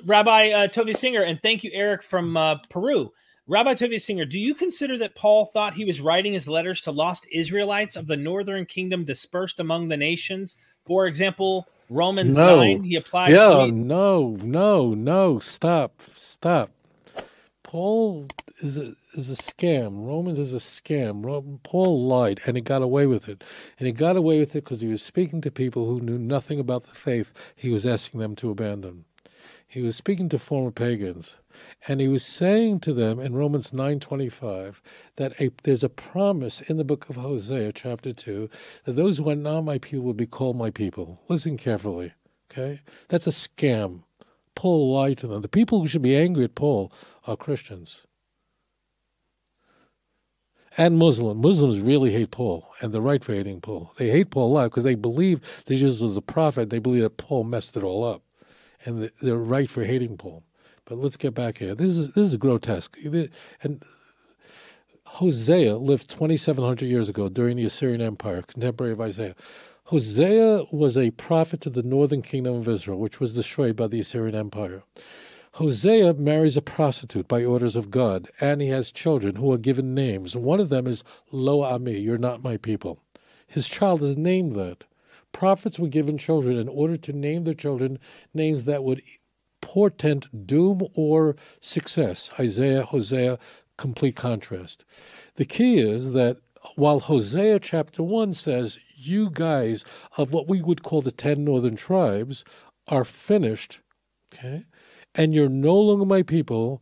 Rabbi Tovia Singer, and thank you, Eric from Peru. Rabbi Tovia Singer, do you consider that Paul thought he was writing his letters to lost Israelites of the northern kingdom dispersed among the nations? For example, Romans 9, he applied... No, stop. Paul is a scam. Romans is a scam. Paul lied, and he got away with it. And he got away with it because he was speaking to people who knew nothing about the faith he was asking them to abandon. He was speaking to former pagans, and he was saying to them in Romans 9:25 that there's a promise in the book of Hosea, chapter 2, that those who are not my people will be called my people. Listen carefully, okay? That's a scam. Paul lied to them. The people who should be angry at Paul are Christians and Muslims. Muslims really hate Paul, and they're right for hating Paul. They hate Paul a lot because they believe that Jesus was a prophet. They believe that Paul messed it all up. And they're right for hating Paul. But let's get back here. This is grotesque. And Hosea lived 2,700 years ago during the Assyrian Empire, contemporary of Isaiah. Hosea was a prophet to the northern kingdom of Israel, which was destroyed by the Assyrian Empire. Hosea marries a prostitute by orders of God, and he has children who are given names. One of them is Lo Ami, you're not my people. His child is named that. Prophets were given children in order to name their children names that would portend doom or success. Isaiah, Hosea, complete contrast. The key is that while Hosea chapter 1 says, you guys of what we would call the 10 northern tribes are finished, okay, and you're no longer my people,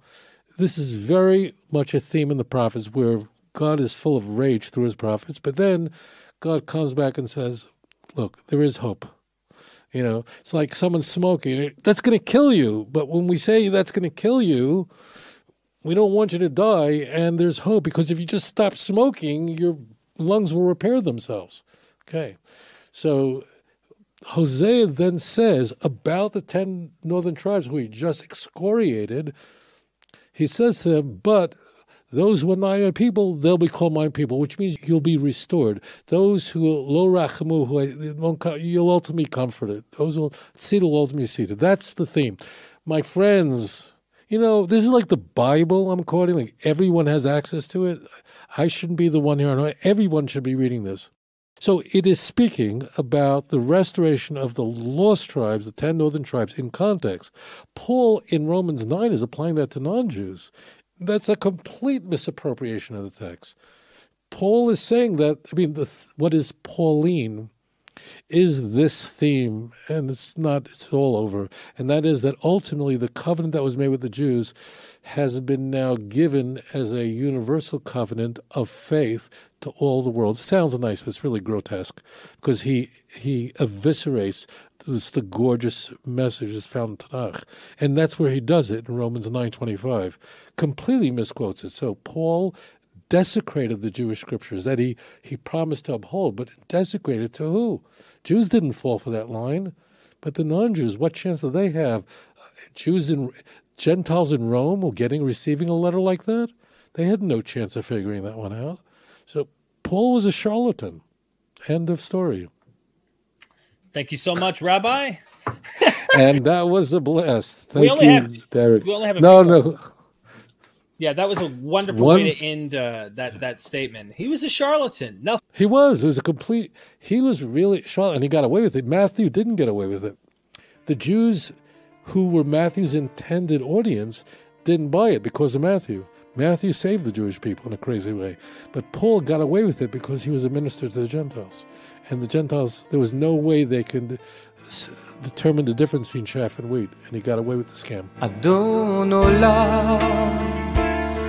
this is very much a theme in the prophets where God is full of rage through his prophets, but then God comes back and says, look, there is hope. You know, it's like someone smoking. That's going to kill you. But when we say that's going to kill you, we don't want you to die, and there's hope, because if you just stop smoking, your lungs will repair themselves. Okay. So Hosea then says about the 10 northern tribes who he just excoriated, he says to them, but those who are not my people, they'll be called my people, which means you'll be restored. Those who lo rachamu, you'll ultimately be comforted. Those who seated will ultimately be seated. That's the theme. My friends, you know, this is like the Bible I'm quoting. Like everyone has access to it. I shouldn't be the one here. Everyone should be reading this. So it is speaking about the restoration of the lost tribes, the 10 northern tribes, in context. Paul in Romans 9 is applying that to non-Jews. That's a complete misappropriation of the text. Paul is saying that, what is Pauline is this theme, and it's all over, and that is that ultimately the covenant that was made with the Jews has been now given as a universal covenant of faith to all the world. It sounds nice, but it's really grotesque, because he eviscerates the gorgeous message that's found in Tanakh, and that's where he does it in Romans 9:25. Completely misquotes it. So Paul desecrated the Jewish scriptures that he promised to uphold, but desecrated to who? Jews didn't fall for that line, but the non-Jews, what chance do they have? Gentiles in Rome were receiving a letter like that? They had no chance of figuring that one out. So Paul was a charlatan. End of story. Thank you so much, Rabbi. And that was a blast. Thank you, Derek. We only have No. Yeah, that was a wonderful way to end that statement. He was a charlatan. No, he was. It was he was really charlatan, and he got away with it. Matthew didn't get away with it. The Jews who were Matthew's intended audience didn't buy it because of Matthew. Matthew saved the Jewish people in a crazy way. But Paul got away with it because he was a minister to the Gentiles. And the Gentiles, there was no way they could determine the difference between chaff and wheat. And he got away with the scam. Adon olam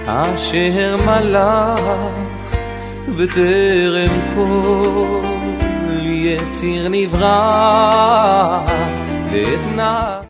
asher malach v'terem kol yetzir nivra